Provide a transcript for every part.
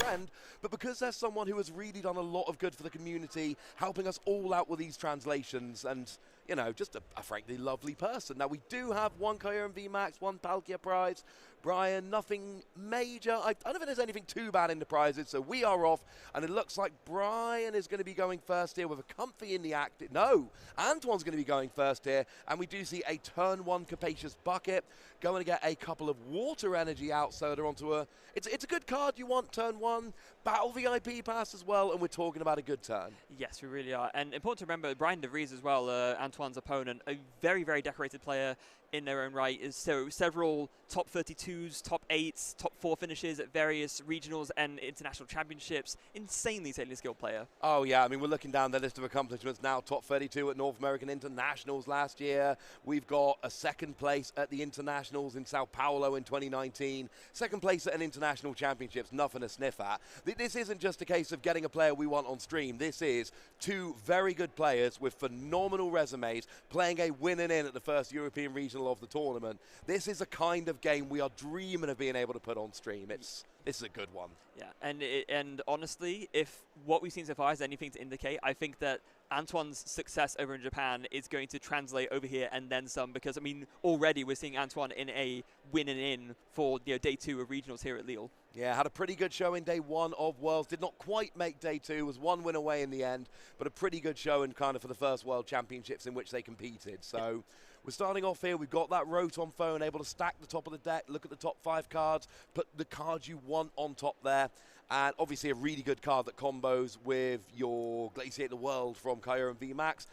friend, but because there's someone who has really done a lot of good for the community, helping us all out with these translations, and you know, just a frankly lovely person. Now, we do have one Kyurem VMAX, one Palkia prize. Bryan, nothing major. I don't think there's anything too bad in the prizes, so we are off. And it looks like Bryan is going to be going first here with a comfy in the active. No, Antoine's going to be going first here. And we do see a turn 1 Capacious Bucket. Going to get a couple of water energy out, so they're onto a... It's a good card you want, turn 1. Battle VIP pass as well, and we're talking about a good turn. Yes, we really are. And important to remember, Bryan de Vries as well, Antoine's opponent, a very, very decorated player in their own right. Is so several top 32s, top 8s, top 4 finishes at various regionals and international championships. Insanely skilled player. Oh, yeah. I mean, we're looking down the list of accomplishments now. Top 32 at North American Internationals last year. We've got a 2nd place at the Internationals in Sao Paulo in 2019. 2nd place at an international championships. Nothing to sniff at. This isn't just a case of getting a player we want on stream. This is 2 very good players with phenomenal resumes playing a winning in at the first European regional of the tournament. This is a kind of game we are dreaming of being able to put on stream. This is a good one. Yeah, and honestly, if what we've seen so far is anything to indicate, I think that Antoine's success over in Japan is going to translate over here and then some, because I mean already we're seeing Antoine in a winning in for day 2 of regionals here at Lille. Yeah, had a pretty good showing day 1 of Worlds. Did not quite make day 2, was 1 win away in the end, but a pretty good showing kind of for the first World Championships in which they competed. So we're starting off here. We've got that Rotom phone, able to stack the top of the deck, look at the top 5 cards, put the cards you want on top there. And obviously a really good card that combos with your Glaciate the World from Kyurem VMAX.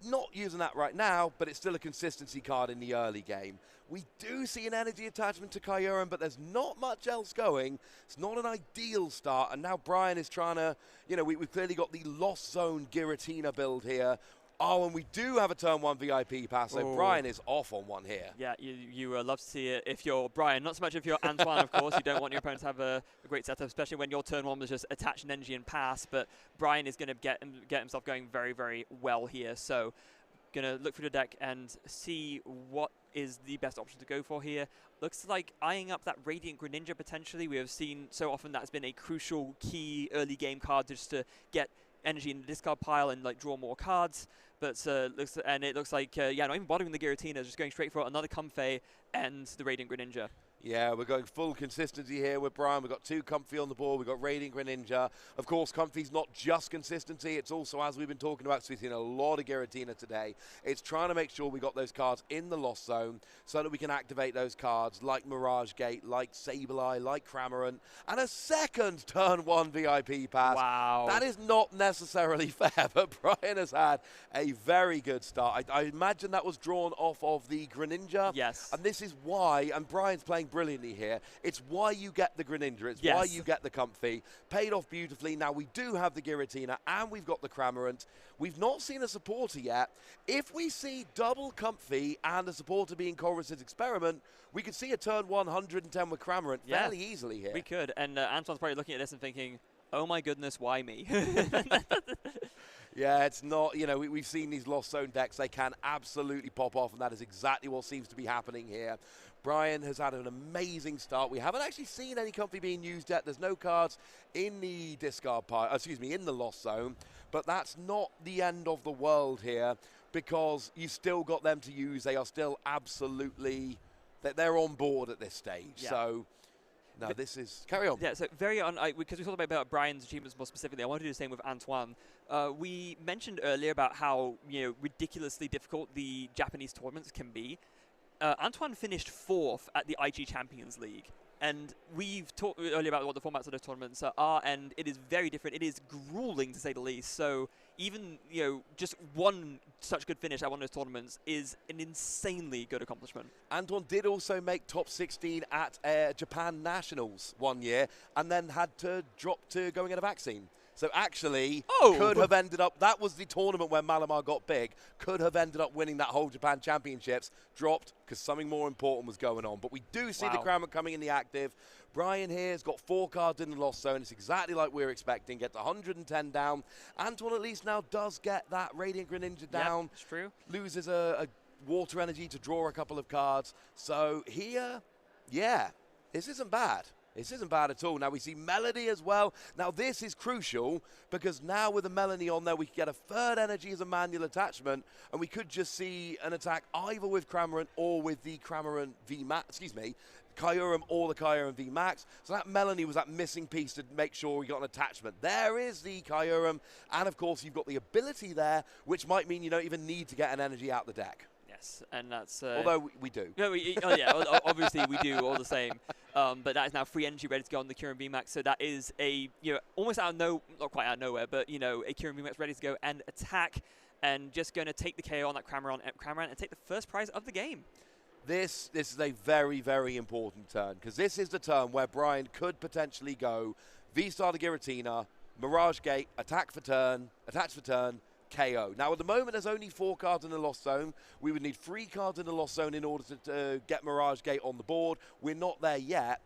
Not using that right now, but it's still a consistency card in the early game. We do see an energy attachment to Kyurem, but there's not much else going. It's not an ideal start, and now Bryan is trying to, we've clearly got the Lost Zone Giratina build here. Oh, and we do have a turn 1 VIP pass, so Bryan is off on one here. Yeah, you love to see it if you're Bryan. Not so much if you're Antoine, of course. You don't want your opponent to have a great setup, especially when your turn 1 was just attach an energy and pass. But Bryan is going to get himself going very, very well here. So going to look through the deck and see what is the best option to go for here. Looks like eyeing up that Radiant Greninja potentially. We have seen so often that's been a crucial key early game card just to get energy in the discard pile and draw more cards. But it looks like not even bothering the Giratina, just going straight for another Comfey and the Radiant Greninja. Yeah, we're going full consistency here with Bryan. We've got 2 Comfey on the board. We've got Radiant Greninja. Of course, Comfey's not just consistency. It's also, as we've been talking about, so we've seen a lot of Giratina today. It's trying to make sure we got those cards in the Lost Zone so that we can activate those cards like Mirage Gate, like Sableye, like Cramorant, and a 2nd turn 1 VIP pass. Wow. That is not necessarily fair, but Bryan has had a very good start. I imagine that was drawn off of the Greninja. Yes. And this is why, and Bryan's playing brilliantly here, it's why you get the Greninja, it's why you get the Comfey. Paid off beautifully. Now we do have the Giratina and we've got the Cramorant. We've not seen a supporter yet. If we see double Comfey and a supporter being Chorus's Experiment, we could see a turn 110 with Cramorant fairly easily here. We could, and Antoine's probably looking at this and thinking, oh my goodness, why me? Yeah, it's not, we've seen these Lost Zone decks. They can absolutely pop off, and that is exactly what seems to be happening here. Bryan has had an amazing start. We haven't actually seen any Comfey being used yet. There's no cards in the discard pile, in the Lost Zone, but that's not the end of the world here because you've still got them to use. They are still absolutely, they're on board at this stage. Yeah. So, no, this is... Carry on. Yeah, so because we talked about Bryan's achievements more specifically, I want to do the same with Antoine. We mentioned earlier about how ridiculously difficult the Japanese tournaments can be. Antoine finished 4th at the IG Champions League. And we've talked earlier about what the formats of those tournaments are, and it is very different. It is grueling, to say the least. So even, just one such good finish at one of those tournaments is an insanely good accomplishment. Antoine did also make top 16 at Japan Nationals one year, and then had to drop to going at a vaccine. So actually, could have ended up, that was the tournament where Malamar got big, could have ended up winning that whole Japan Championships, dropped because something more important was going on. But we do see the Cramorant coming in the active. Bryan here has got 4 cards in the Lost Zone. It's exactly like we were expecting. Gets 110 down. Antoine at least now does get that Radiant Greninja down. Yep, it's true. Loses a water energy to draw a couple of cards. So here, yeah, this isn't bad. This isn't bad at all. Now we see Melody as well. Now this is crucial because now with the Melanie on there, we can get a third energy as a manual attachment, and we could just see an attack either with Cramorant or with the Cramorant VMAX, Kyurem or the Kyurem VMAX. So that Melanie was that missing piece to make sure we got an attachment. There is the Kyurem, and of course you've got the ability there, which might mean you don't even need to get an energy out the deck. Yes, and that's... although we do. No, obviously we do all the same. But that is now free energy ready to go on the Kyurem VMAX. So that is a, almost out of not quite out of nowhere, but, a Kyurem VMAX ready to go and attack, and just going to take the KO on that Cramorant and take the first prize of the game. This is a very, very important turn, because this is the turn where Bryan could potentially go VSTAR to Giratina, Mirage Gate, attack for turn, attach for turn, KO. Now, at the moment, there's only 4 cards in the Lost Zone. We would need 3 cards in the Lost Zone in order to get Mirage Gate on the board. We're not there yet.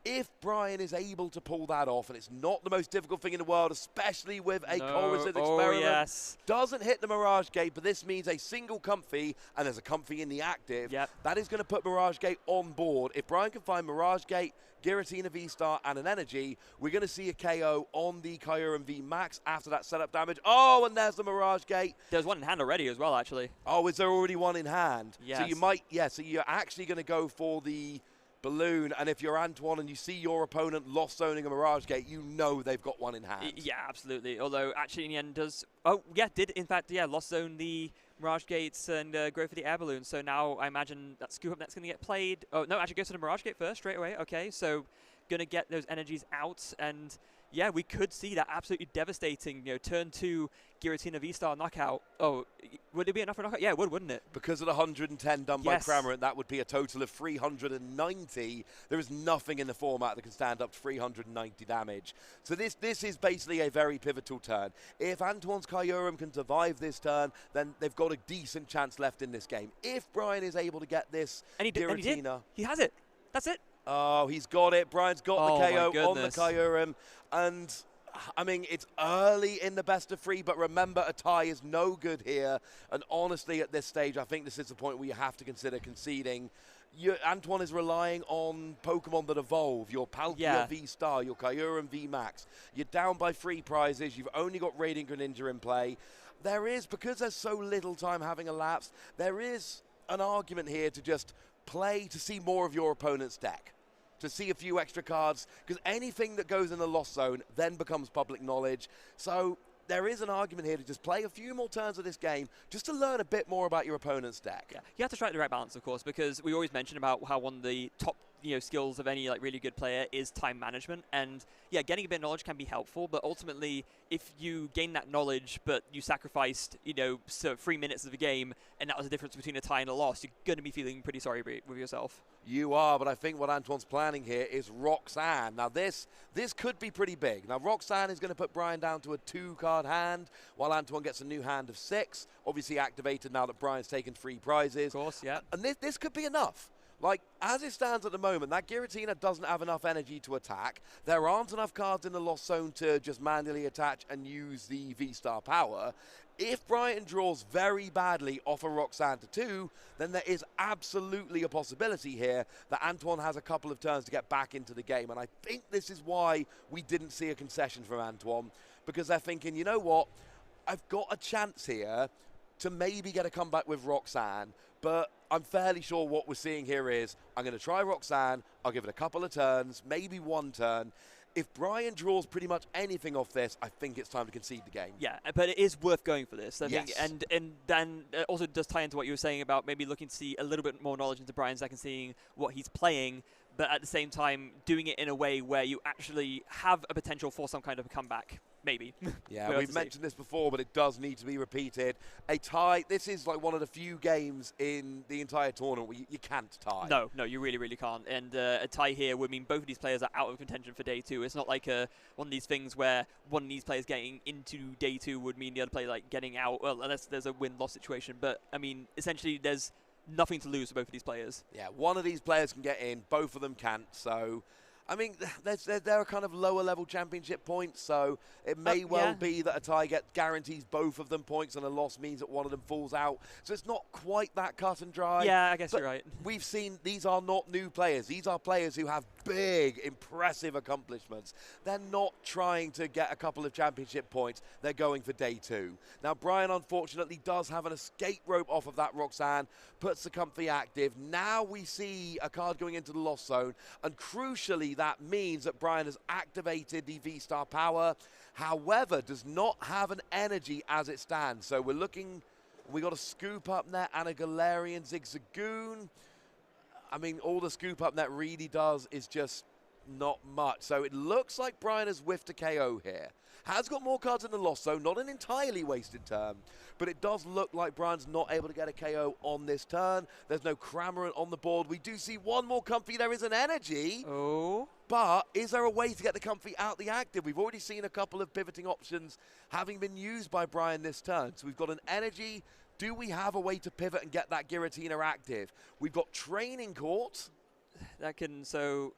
If Bryan is able to pull that off, and it's not the most difficult thing in the world, especially with a Coercive Experiment, doesn't hit the Mirage Gate, but this means a single Comfy, and there's a Comfy in the active, that is going to put Mirage Gate on board. If Bryan can find Mirage Gate, Giratina V-Star, and an energy, we're going to see a KO on the Kyurem VMAX after that setup damage. Oh, and there's the Mirage Gate. There's one in hand already as well, actually. Oh, is there already one in hand? Yes. So you might, so you're actually going to go for the balloon, and if you're Antoine and you see your opponent lost zoning a Mirage Gate, you know they've got one in hand. Yeah, absolutely. Although, actually, in the end, did in fact, lost zone the Mirage Gates and go for the air balloon. So now I imagine that scoop up net's going to get played. Oh, no, actually goes to the Mirage Gate first, straight away. Okay, so going to get those energies out, and yeah, we could see that absolutely devastating, turn 2 Giratina V-Star knockout. Oh, would it be enough for a knockout? Yeah, it would, wouldn't it? Because of the 110 done by Cramorant, that would be a total of 390. There is nothing in the format that can stand up to 390 damage. So this is basically a very pivotal turn. If Antoine's Kyurem can survive this turn, then they've got a decent chance left in this game. If Bryan is able to get this Giratina... He has it. That's it. Oh, he's got it. Bryan's got the KO on the Kyurem. And, I mean, it's early in the best of 3, but remember, a tie is no good here. And honestly, at this stage, I think this is the point where you have to consider conceding. Antoine is relying on Pokemon that evolve. Your Palkia V-Star, your Kyurem VMAX. You're down by 3 prizes. You've only got Radiant Greninja in play. There is, because there's so little time having elapsed, there is an argument here to just play to see more of your opponent's deck, to see a few extra cards, because anything that goes in the Lost Zone then becomes public knowledge. So there is an argument here to just play a few more turns of this game just to learn a bit more about your opponent's deck. Yeah, you have to strike the right balance, of course, because we always mention about how one of the top skills of any really good player is time management, and yeah, getting a bit of knowledge can be helpful, but ultimately if you gain that knowledge but you sacrificed 3 minutes of the game and that was the difference between a tie and a loss, you're going to be feeling pretty sorry with yourself. You are, but I think what Antoine's planning here is Roxanne. Now this could be pretty big. Now Roxanne is going to put Bryan down to a 2-card hand while Antoine gets a new hand of 6, obviously activated now that Bryan's taken 3 prizes. Of course, yeah. And this could be enough. Like, as it stands at the moment, that Giratina doesn't have enough energy to attack. There aren't enough cards in the Lost Zone to just manually attach and use the V-Star power. If Bryan draws very badly off a Roxanne to 2, then there is absolutely a possibility here that Antoine has a couple of turns to get back into the game. And I think this is why we didn't see a concession from Antoine, because they're thinking, you know what, I've got a chance here to maybe get a comeback with Roxanne, but I'm fairly sure what we're seeing here is I'm going to try Roxanne, I'll give it a couple of turns, maybe 1 turn. If Bryan draws pretty much anything off this, I think it's time to concede the game. Yeah, but it is worth going for this. I think, and then also does tie into what you were saying about maybe looking to see a little bit more knowledge into Bryan's deck and seeing what he's playing, but at the same time doing it in a way where you actually have a potential for some kind of a comeback. Maybe. Yeah, we've mentioned this before, but it does need to be repeated. A tie, this is like one of the few games in the entire tournament where you can't tie. No, you really, really can't. And a tie here would mean both of these players are out of contention for day 2. It's not like one of these things where one of these players getting into day 2 would mean the other player getting out, well, unless there's a win-loss situation. But, I mean, essentially there's nothing to lose for both of these players. Yeah, one of these players can get in, both of them can't, so... I mean, there are kind of lower-level championship points, so it may well be that a tie guarantees both of them points and a loss means that one of them falls out. So it's not quite that cut and dry. Yeah, I guess you're right. We've seen these are not new players. These are players who have big, impressive accomplishments. They're not trying to get a couple of championship points. They're going for day 2. Now, Bryan, unfortunately, does have an escape rope off of that Roxanne, puts the Comfy active. Now we see a card going into the lost zone, and crucially, that means that Bryan has activated the VSTAR power, however, does not have an energy as it stands. So we're looking, we got a Scoop Up Net and a Galarian Zigzagoon. I mean, all the Scoop Up Net really does is just not much. So it looks like Bryan has whiffed a KO here. Has got more cards in the lost zone, not an entirely wasted turn, but it does look like Bryan's not able to get a KO on this turn. There's no Cramorant on the board. We do see one more Comfy. There is an energy. Oh. But is there a way to get the Comfy out the active? We've already seen a couple of pivoting options having been used by Bryan this turn. So we've got an energy. Do we have a way to pivot and get that Giratina active? We've got Training Court. That can, so,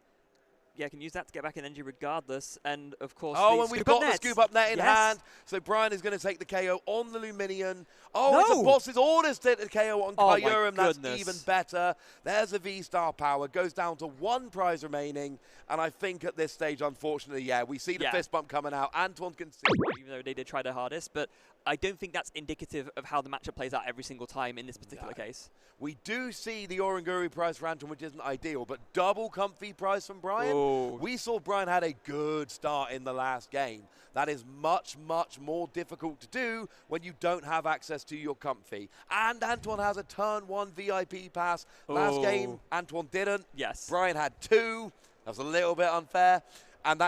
yeah, can use that to get back in energy regardless. And, of course, oh, and we've got the Scoop Up Net in hand. So Bryan is going to take the KO on the Luminion. Oh, it's a boss's orders to take the KO on Kyurem. That's even better. There's a VSTAR power. Goes down to 1 prize remaining. And I think at this stage, unfortunately, yeah, we see the fist bump coming out. Antoine can see. Even though they did try their hardest, but I don't think that's indicative of how the matchup plays out every single time in this particular case. We do see the Oranguru prize for Antoine, which isn't ideal, but double Comfy prize from Bryan. Oh. We saw Bryan had a good start in the last game. That is much, much more difficult to do when you don't have access to your Comfy. And Antoine has a turn 1 VIP pass. Last game, Antoine didn't. Yes. Bryan had 2. That was a little bit unfair. And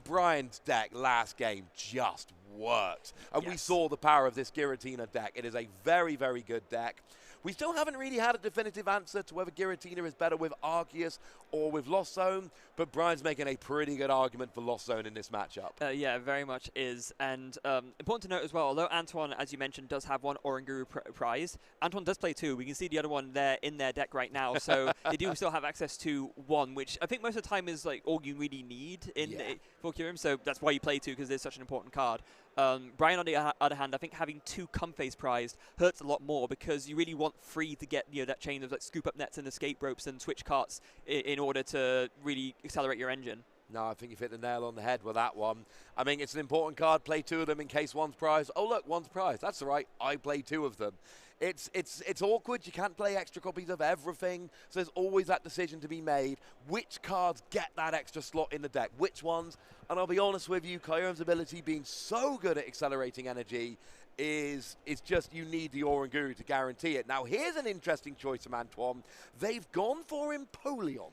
Bryan's deck last game just worked. And we saw the power of this Giratina deck. It is a very, very good deck. We still haven't really had a definitive answer to whether Giratina is better with Arceus or with Lost Zone, but Bryan's making a pretty good argument for Lost Zone in this matchup. Yeah, very much is. And important to note as well, although Antoine, as you mentioned, does have 1 Oranguru prize, Antoine does play 2. We can see the other one there in their deck right now. So they do still have access to 1, which I think most of the time is like all you really need in for Kyurem. So that's why you play 2, because it's such an important card. Bryan, on the other hand, I think having 2 Comfeys prized hurts a lot more, because you really want free to get that chain of like Scoop Up Nets and escape ropes and switch carts in order to really accelerate your engine. No, I think you've hit the nail on the head with that one. I mean, it's an important card. Play 2 of them in case one's prized. Oh, look, one's prized. That's all right. I play 2 of them. It's awkward. You can't play extra copies of everything. So there's always that decision to be made. Which cards get that extra slot in the deck? Which ones? And I'll be honest with you, Kyurem's ability being so good at accelerating energy is just, you need the Oranguru to guarantee it. Now, here's an interesting choice from Antoine. They've gone for Empoleon.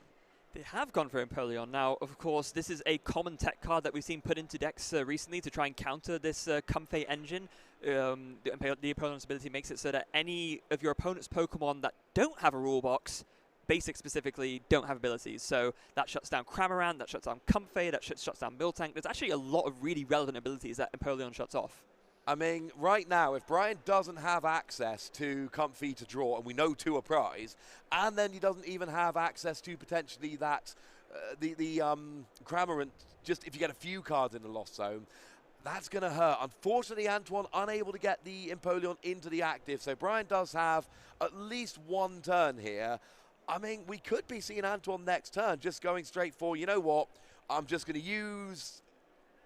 They have gone for Empoleon. Now, of course, this is a common tech card that we've seen put into decks recently to try and counter this Comfey engine. The Empoleon's ability makes it so that any of your opponent's Pokemon that don't have a rule box, basic specifically, don't have abilities. So that shuts down Cramorant, that shuts down Comfey, that shuts down Miltank. There's actually a lot of really relevant abilities that Empoleon shuts off. I mean, right now, if Bryan doesn't have access to Comfy to draw, and we know 2 are prize, and then he doesn't even have access to potentially that, the Cramorant, just if you get a few cards in the Lost Zone, that's going to hurt. Unfortunately, Antoine unable to get the Empoleon into the active, so Bryan does have at least 1 turn here. I mean, we could be seeing Antoine next turn just going straight for, you know what, I'm just going to use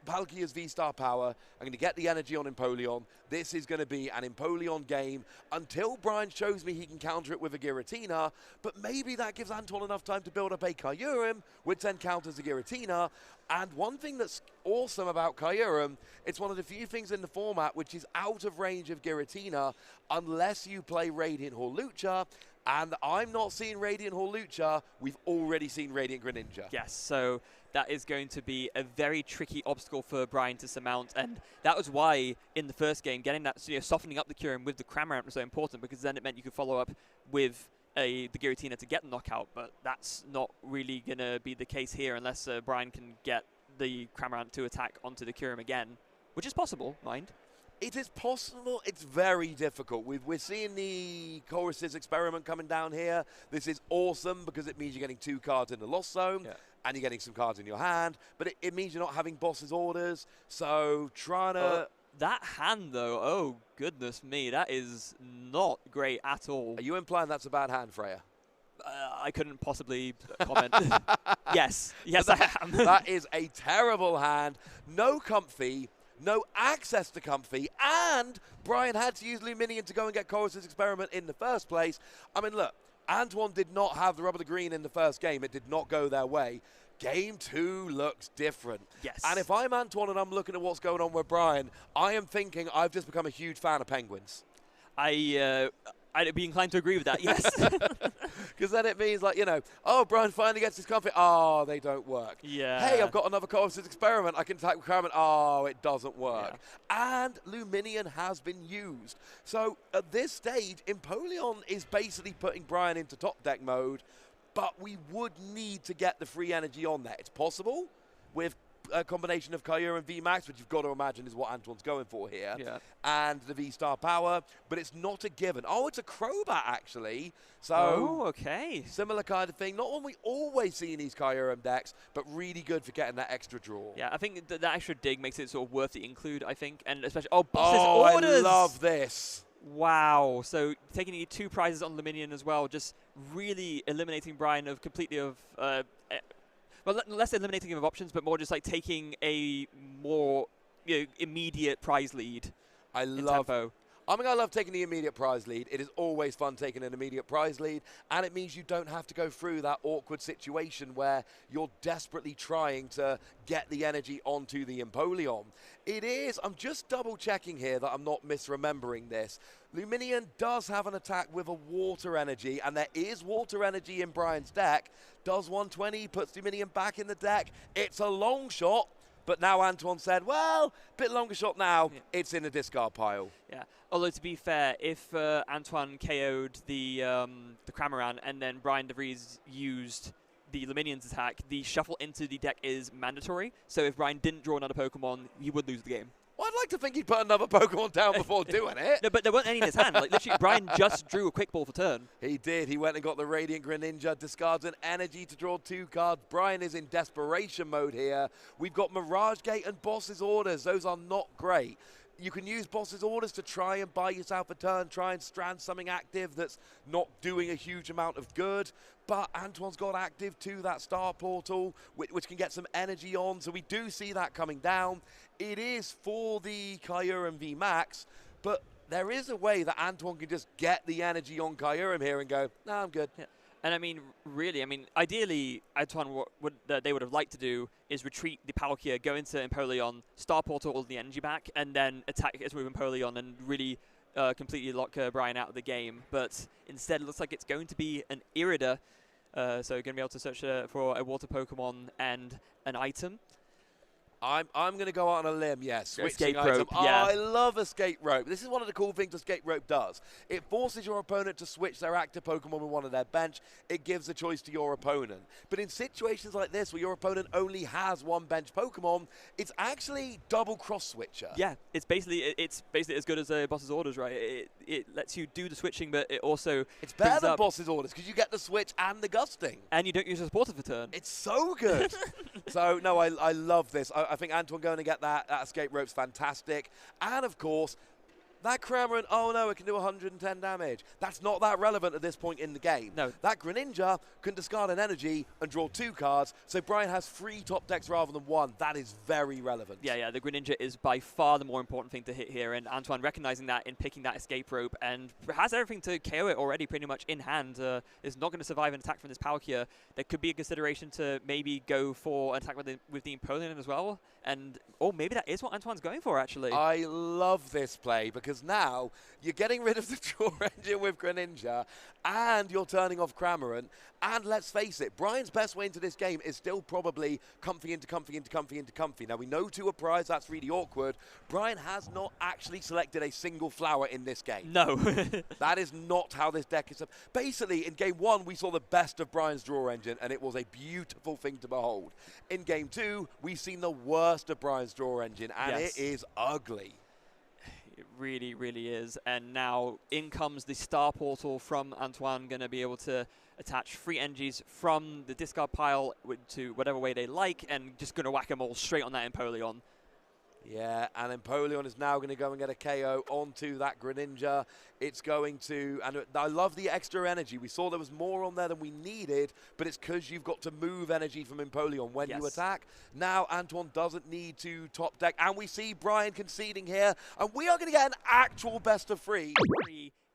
Palkia's VSTAR power. I'm going to get the energy on Empoleon. This is going to be an Empoleon game until Bryan shows me he can counter it with a Giratina, but maybe that gives Antoine enough time to build up a Kyurem, which then counters the Giratina. And one thing that's awesome about Kyurem, it's one of the few things in the format which is out of range of Giratina unless you play Radiant Hawlucha, and I'm not seeing Radiant Hawlucha. We've already seen Radiant Greninja. Yes, so that is going to be a very tricky obstacle for Bryan to surmount, and that was why in the first game getting that, softening up the Kyurem with the Cramorant was so important, because then it meant you could follow up with the Giratina to get the knockout, but that's not really going to be the case here unless Bryan can get the Cramorant to attack onto the Kyurem again, which is possible, mind. It is possible. It's very difficult. We're seeing the Choruses experiment coming down here. This is awesome because it means you're getting 2 cards in the Lost Zone, and you're getting some cards in your hand, but it means you're not having boss's orders, so trying to... that hand, though, oh, goodness me, that is not great at all. Are you implying that's a bad hand, Freya? I couldn't possibly comment. Yes, I am. That is a terrible hand. No comfy, no access to comfy, and Bryan had to use Luminion to go and get Chorus's experiment in the first place. I mean, look, Antoine did not have the rub of the green in the first game. It did not go their way. Game 2 looks different. Yes. And if I'm Antoine and I'm looking at what's going on with Bryan, I am thinking I've just become a huge fan of penguins. I'd be inclined to agree with that, yes. Because then it means, like, you know, oh, Bryan finally gets his comfy. Oh, they don't work. Yeah. Hey, I've got another Chorus's experiment. I can attack with Kyurem. Oh, it doesn't work. Yeah. And Luminion has been used. So at this stage, Empoleon is basically putting Bryan into top deck mode, but we would need to get the free energy on there. It's possible with a combination of Kyurem and VMAX, which you've got to imagine is what Antoine's going for here, and the VSTAR power, but it's not a given. Oh, it's a Crobat, actually. So, okay. Similar kind of thing. Not one we always see in these Kyurem decks, but really good for getting that extra draw. Yeah, I think that extra dig makes it sort of worth the include, I think, and especially, boss's orders! I love this. Wow, so taking 2 prizes on Luminion as well, just really eliminating Bryan of completely of... well, less eliminating him of options, but more just like taking a more immediate prize lead. I love taking the immediate prize lead. It is always fun taking an immediate prize lead, and it means you don't have to go through that awkward situation where you're desperately trying to get the energy onto the Empoleon. It is, I'm just double checking here that I'm not misremembering this. Luminion does have an attack with a water energy, and there is water energy in Bryan's deck. Does 120, puts Luminion back in the deck. It's a long shot, but now Antoine said, well, bit longer shot now, it's in the discard pile. Yeah, although to be fair, if Antoine KO'd the Cramorant and then Bryan de Vries used the Luminion's attack, the shuffle into the deck is mandatory. So if Bryan didn't draw another Pokemon, he would lose the game. Well, I'd like to think he'd put another Pokemon down before doing it. No, but there weren't any in his hand. Like, literally, Bryan just drew a quick ball for turn. He did. He went and got the Radiant Greninja, discards an energy to draw 2 cards. Bryan is in desperation mode here. We've got Mirage Gate and Boss's Orders. Those are not great. You can use Boss's Orders to try and buy yourself a turn, try and strand something active that's not doing a huge amount of good. But Antoine's got active to that Star Portal, which can get some energy on. So we do see that coming down. It is for the Kyurem VMAX, but there is a way that Antoine can just get the energy on Kyurem here and go, nah, I'm good. Yeah. And I mean, really, ideally, Antoine, they would have liked to do is retreat the Palkia, go into Empoleon, Star Portal all the energy back, and then attack his move Empoleon and really completely lock Bryan out of the game. But instead, it looks like it's going to be an Irida, so going to be able to search for a water Pokemon and an item. I'm going to go out on a limb, yes. Escape item. rope, Oh, yeah. I love escape rope. This is one of the cool things escape rope does. It forces your opponent to switch their active Pokemon with one of their bench. It gives a choice to your opponent. But in situations like this, where your opponent only has 1 bench Pokemon, it's actually double cross switcher. Yeah, it's basically as good as Boss's Orders, right? It lets you do the switching, but it also it's better than Boss's Orders because you get the switch and the gusting, and you don't use a supporter for turn. It's so good. So no, I love this. I think Antoine going to get that escape rope's fantastic. And of course, that Cramorant, oh no, it can do 110 damage. That's not that relevant at this point in the game. No. That Greninja can discard an energy and draw 2 cards, so Bryan has 3 top decks rather than 1. That is very relevant. Yeah, the Greninja is by far the more important thing to hit here, and Antoine recognizing that in picking that escape rope and has everything to KO it already pretty much in hand. Is not going to survive an attack from this Palkia. There could be a consideration to maybe go for an attack with the Empoleon as well, and maybe that is what Antoine's going for actually. I love this play because now you're getting rid of the draw engine with Greninja and you're turning off Cramorant. And let's face it, Bryan's best way into this game is still probably comfy into comfy into comfy into comfy. Now we know 2 a prize, that's really awkward. Bryan has not actually selected a single flower in this game. No. That is not how this deck is. Basically, in game 1, we saw the best of Bryan's draw engine and it was a beautiful thing to behold. In game 2, we've seen the worst of Bryan's draw engine and it is ugly. It really, really is. And now in comes the Star Portal from Antoine, going to be able to attach 3 energies from the discard pile to whatever way they like, and just going to whack them all straight on that Empoleon. Yeah, and Empoleon is now going to go and get a KO onto that Greninja. It's going to, and I love the extra energy. We saw there was more on there than we needed, but it's because you've got to move energy from Empoleon when you attack. Now Antoine doesn't need to top deck, and we see Bryan conceding here, and we are going to get an actual best of 3.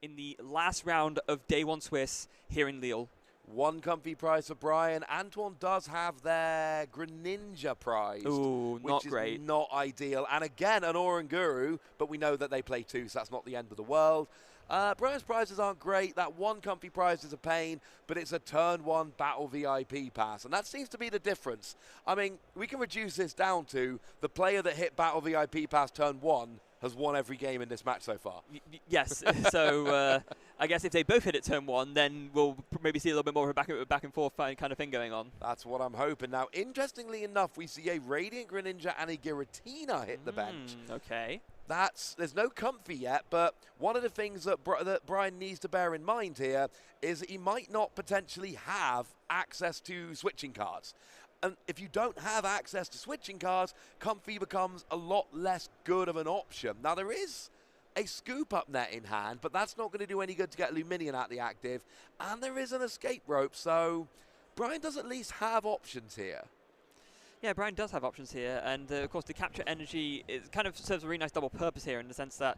In the last round of Day 1 Swiss here in Lille. 1 comfy prize for Bryan. Antoine does have their Greninja prize. Ooh, not great. Which is not ideal. And again, an Oranguru, but we know that they play 2, so that's not the end of the world. Bryan's prizes aren't great. That 1 comfy prize is a pain, but it's a turn 1 battle VIP pass. And that seems to be the difference. I mean, we can reduce this down to the player that hit battle VIP pass turn 1 has won every game in this match so far. Yes, so I guess if they both hit it turn 1, then we'll maybe see a little bit more of a back and forth kind of thing going on. That's what I'm hoping. Now, interestingly enough, we see a Radiant Greninja and a Giratina hit the bench. Okay. There's no comfy yet, but one of the things that Bryan needs to bear in mind here is that he might not potentially have access to switching cards. And if you don't have access to switching cards, comfy becomes a lot less good of an option. Now, there is a scoop up net in hand, but that's not going to do any good to get Luminion out the active. And there is an escape rope, so Bryan does at least have options here. Yeah, Bryan does have options here, and of course the capture energy kind of serves a really nice double purpose here in the sense that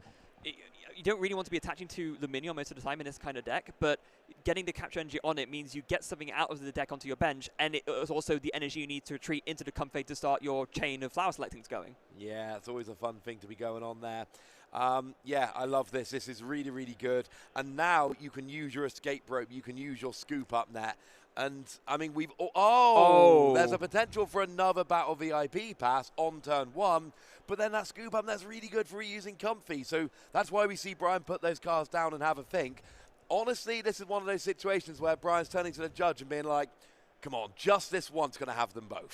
you don't really want to be attaching to Luminion most of the time in this kind of deck, but getting the capture energy on it means you get something out of the deck onto your bench, and it is also the energy you need to retreat into the Comfey to start your chain of flower selectings going. Yeah, it's always a fun thing to be going on there. Yeah, I love this. This is really, really good. And now you can use your escape rope. You can use your scoop up net. And, I mean, there's a potential for another Battle VIP pass on turn 1, but then that scoop up net's really good for reusing Comfy. So that's why we see Bryan put those cards down and have a think. Honestly, this is one of those situations where Bryan's turning to the judge and being like, come on, just this one's going to have them both.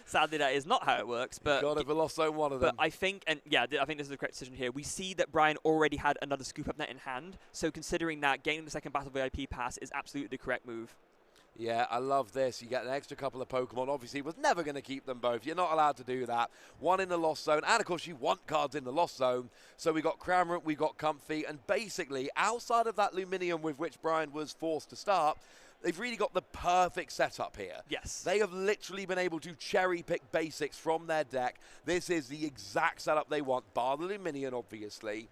Sadly, that is not how it works. But got to Veloso one of them. But I think, and yeah, I think this is the correct decision here. We see that Bryan already had another scoop up net in hand. So considering that, gaining the second Battle VIP pass is absolutely the correct move. Yeah, I love this. You get an extra couple of Pokemon. Obviously, was never going to keep them both. You're not allowed to do that. 1 in the Lost Zone. And, of course, you want cards in the Lost Zone. So we got Cramorant, we got Comfy. And basically, outside of that Luminium with which Bryan was forced to start, they've really got the perfect setup here. Yes. They have literally been able to cherry-pick basics from their deck. This is the exact setup they want, bar the Luminion, obviously.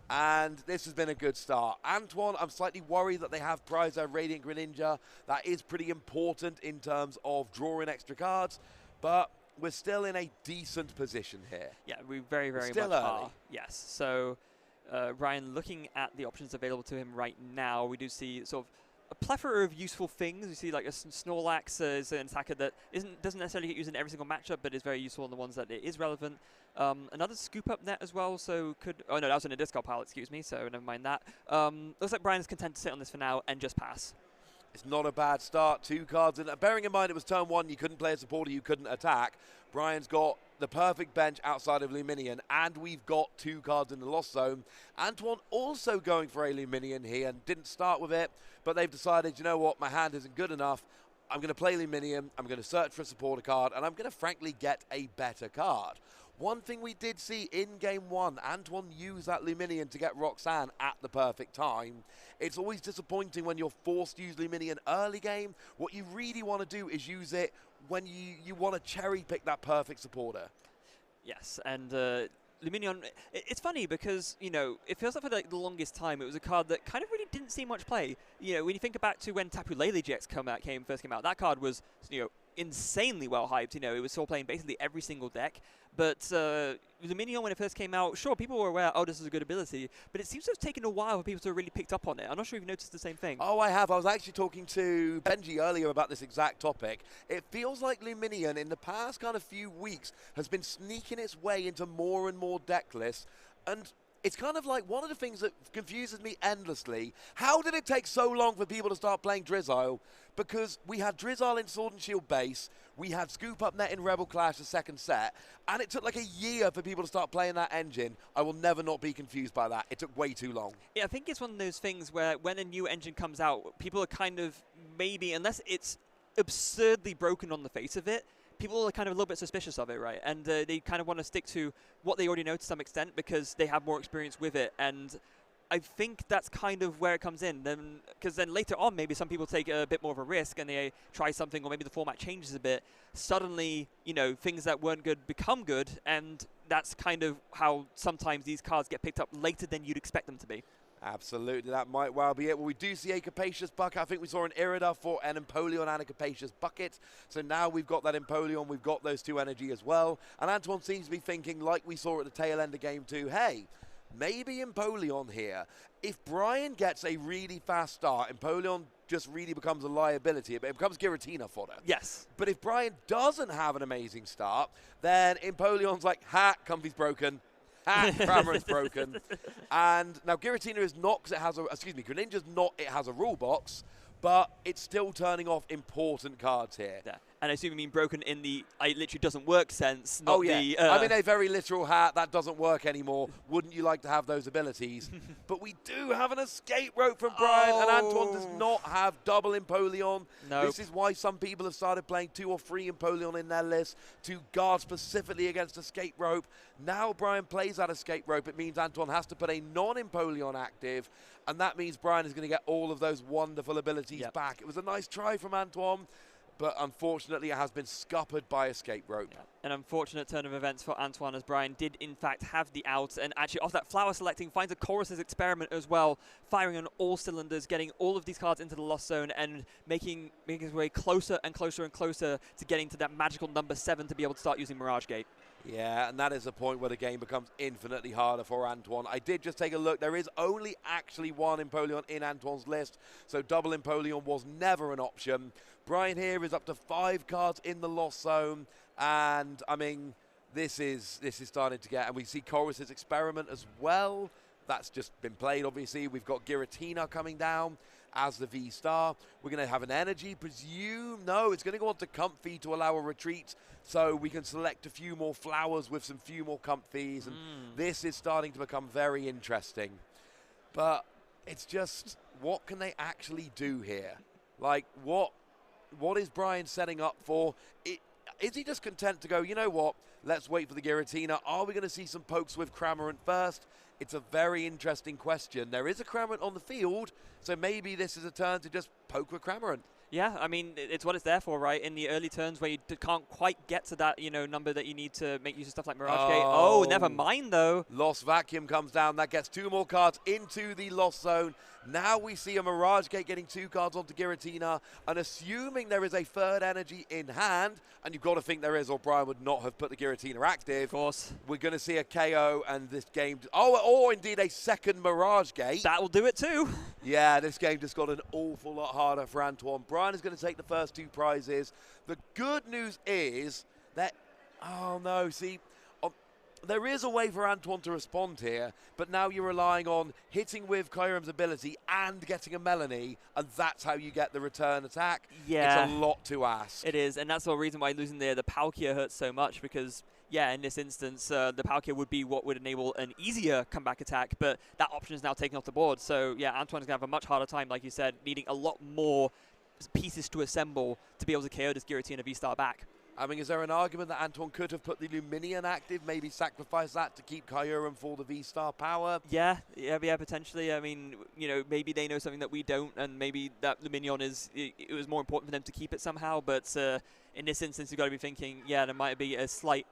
And this has been a good start. Antoine, I'm slightly worried that they have prized their Radiant Greninja. That is pretty important in terms of drawing extra cards. But we're still in a decent position here. Yeah, we very, very much are. Yes. So Bryan, looking at the options available to him right now, we do see sort of a plethora of useful things. You see like a Snorlax is an attacker that doesn't necessarily get used in every single matchup, but is very useful in the ones that it is relevant. Another scoop up net as well, so oh no, that was in a discard pile, excuse me, so never mind that. Looks like Bryan's content to sit on this for now and just pass. It's not a bad start, 2 cards in. Bearing in mind it was turn 1, you couldn't play a supporter, you couldn't attack. Bryan's got the perfect bench outside of Luminion, and we've got 2 cards in the Lost Zone. Antoine also going for a Luminion here, and didn't start with it, but they've decided, you know what, my hand isn't good enough. I'm going to play Luminion, I'm going to search for a supporter card, and I'm going to frankly get a better card. One thing we did see in Game 1, Antoine used that Luminion to get Roxanne at the perfect time. It's always disappointing when you're forced to use Luminion early game. What you really want to do is use it when you want to cherry pick that perfect supporter. Yes, and Luminion, it's funny because, you know, it feels like for like the longest time it was a card that kind of really didn't see much play. You know, when you think back to when Tapu Lele GX first came out, that card was, you know, insanely well hyped. You know, it was still playing basically every single deck. But Luminion, when it first came out, sure, people were aware, oh, this is a good ability, but it seems to have taken a while for people to have really picked up on it. I'm not sure if you've noticed the same thing. Oh, I have. I was actually talking to Benji earlier about this exact topic. It feels like Luminion in the past kind of few weeks has been sneaking its way into more and more deck lists, and it's kind of like one of the things that confuses me endlessly. How did it take so long for people to start playing Drizzile? Because we had Drizzile in Sword and Shield base, we had Scoop Up Net in Rebel Clash the second set, and it took like a year for people to start playing that engine. I will never not be confused by that. It took way too long. Yeah, I think it's one of those things where when a new engine comes out, people are kind of maybe, unless it's absurdly broken on the face of it, people are kind of a little bit suspicious of it, right? And they kind of want to stick to what they already know to some extent because they have more experience with it. And I think that's kind of where it comes in. Because then later on, maybe some people take a bit more of a risk and they try something, or maybe the format changes a bit. Suddenly, you know, things that weren't good become good, and that's kind of how sometimes these cards get picked up later than you'd expect them to be. Absolutely, that might well be it. Well, we do see a Capacious Bucket. I think we saw an Irida for an Empoleon and a Capacious Bucket. So now we've got that Empoleon, we've got those 2 energy as well. And Antoine seems to be thinking, like we saw at the tail end of game 2, hey, maybe Empoleon here. If Bryan gets a really fast start, Empoleon just really becomes a liability. It becomes Giratina fodder. Yes. But if Bryan doesn't have an amazing start, then Empoleon's like, ha, Comfy's broken. Cramoran's broken. And now Giratina is not, because it has a, Greninja's not, it has a rule box, but it's still turning off important cards here. Yeah. And I assume you mean broken in the it literally doesn't work sense. Not oh, yeah. The, I mean, a very literal hat, that doesn't work anymore. Wouldn't you like to have those abilities? But we do have an escape rope from Bryan, and Antoine does not have double Empoleon. Nope. This is why some people have started playing 2 or 3 Empoleon in their list to guard specifically against escape rope. Now Bryan plays that escape rope. It means Antoine has to put a non-Empoleon active, and that means Bryan is going to get all of those wonderful abilities back. It was a nice try from Antoine, but unfortunately it has been scuppered by escape rope. Yeah. An unfortunate turn of events for Antoine, as Bryan did in fact have the out, and actually off that flower selecting finds a Chorus's Experiment as well, firing on all cylinders, getting all of these cards into the lost zone and making his way closer and closer and closer to getting to that magical number 7 to be able to start using Mirage Gate. Yeah, and that is the point where the game becomes infinitely harder for Antoine. I did just take a look. There is only actually 1 Empoleon in Antoine's list, so double Empoleon was never an option. Bryan here is up to 5 cards in the lost zone, and I mean, this is starting to get, and we see Chorus's Experiment as well. That's just been played, obviously. We've got Giratina coming down as the VSTAR. We're going to have an energy, presume. No, it's going to go on to Comfy to allow a retreat, so we can select a few more flowers with some few more Comfys, and this is starting to become very interesting. But it's just, what can they actually do here? Like, what is Bryan setting up for? Is he just content to go, you know what, let's wait for the Giratina? Are we going to see some pokes with Cramorant first? It's a very interesting question. There is a Cramorant on the field, so maybe this is a turn to just poke with Cramorant. Yeah, I mean, it's what it's there for, right? In the early turns where you can't quite get to that, number that you need to make use of stuff like Mirage Gate. Oh, never mind, though. Lost Vacuum comes down. That gets 2 more cards into the Lost Zone. Now we see a Mirage Gate getting 2 cards onto Giratina, and assuming there is a 3rd energy in hand, and you've got to think there is, or Bryan would not have put the Giratina active. Of course. We're going to see a KO, and this game, or indeed a 2nd Mirage Gate. That will do it too. Yeah, this game just got an awful lot harder for Antoine. Bryan is going to take the first 2 prizes. The good news is that, there is a way for Antoine to respond here, but now you're relying on hitting with Kyurem's ability and getting a Melanie, and that's how you get the return attack. Yeah. It's a lot to ask. It is, and that's the reason why losing the Palkia hurts so much, because, yeah, in this instance, the Palkia would be what would enable an easier comeback attack, but that option is now taken off the board. So, yeah, Antoine's going to have a much harder time, like you said, needing a lot more pieces to assemble to be able to KO this Giratina VSTAR back. I mean, is there an argument that Antoine could have put the Luminion active, maybe sacrifice that to keep Kyurem for the VSTAR power? Yeah, potentially. I mean, maybe they know something that we don't, and maybe that Luminion it was more important for them to keep it somehow, but in this instance, you've got to be thinking, yeah, there might be a slight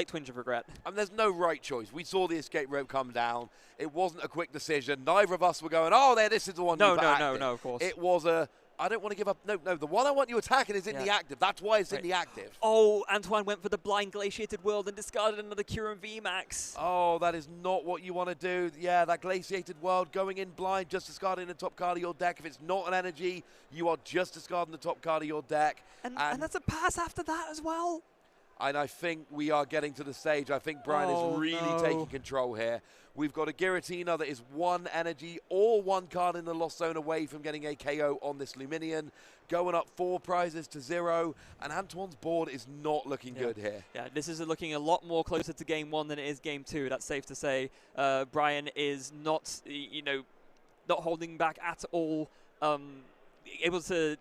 twinge of regret. And there's no right choice. We saw the escape rope come down. It wasn't a quick decision. Neither of us were going, oh, this is the one you put active. No, of course. It was I don't want to give up. No, the one I want you attacking is in the active. That's why it's in the active. Oh, Antoine went for the blind glaciated world and discarded another Kyurem VMAX. Oh, that is not what you want to do. Yeah, that glaciated world going in blind, just discarding the top card of your deck. If it's not an energy, you are just discarding the top card of your deck. And that's a pass after that as well. And I think we are getting to the stage. I think Bryan is really taking control here. We've got a Giratina that is 1 energy or 1 card in the Lost Zone away from getting a KO on this Luminion. Going up 4 prizes to 0. And Antoine's board is not looking good here. Yeah, this is looking a lot more closer to game 1 than it is game 2. That's safe to say. Bryan is not, not holding back at all. Able to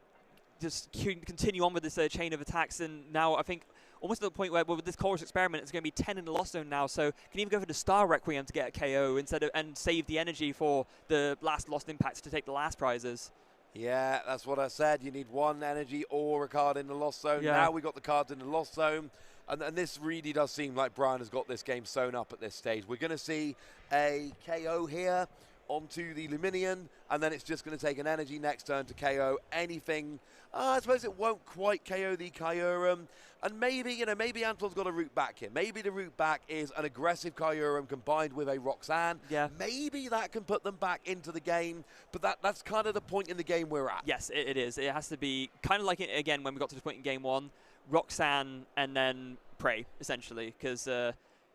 just continue on with this chain of attacks. And now I think almost to the point where with this chorus experiment, it's going to be 10 in the Lost Zone now, so can even go for the Star Requiem to get a KO instead of and save the energy for the last Lost Impacts to take the last prizes. Yeah, that's what I said. You need one energy or a card in the Lost Zone. Yeah. Now we got the cards in the Lost Zone. And this really does seem like Bryan has got this game sewn up at this stage. We're going to see a KO here onto the Luminion, and then it's just going to take an energy next turn to KO anything. I suppose it won't quite KO the Kyurem. And maybe, maybe Antoine's got a route back here. Maybe the route back is an aggressive Kyurem combined with a Roxanne. Yeah. Maybe that can put them back into the game, but that's kind of the point in the game we're at. Yes, it is. It has to be kind of like it again when we got to this point in game 1. Roxanne and then Prey, essentially, because,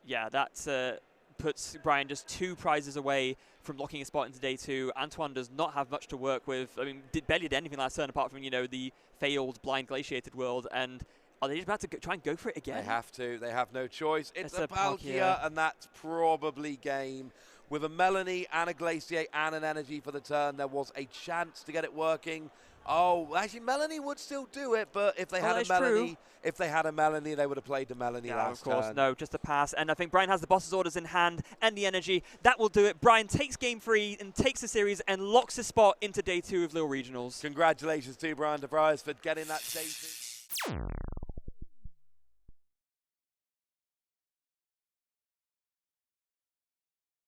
yeah, that puts Bryan just 2 prizes away from locking a spot into day 2. Antoine does not have much to work with. I mean, barely did anything last turn apart from, the failed blind glaciated world. And are they just about to try and go for it again? They have to. They have no choice. It's a Palkia, Palkia, and that's probably game. With a Melanie and a Glaciate and an energy for the turn, there was a chance to get it working. Oh, actually, Melanie would still do it, but if they had a Melanie, they would have played the Melanie last of course, turn. no, just a pass. And I think Bryan has the boss's orders in hand and the energy. That will do it. Bryan takes game 3 and takes the series and locks his spot into day 2 of Lille Regionals. Congratulations to Bryan de Vries for getting that day 2.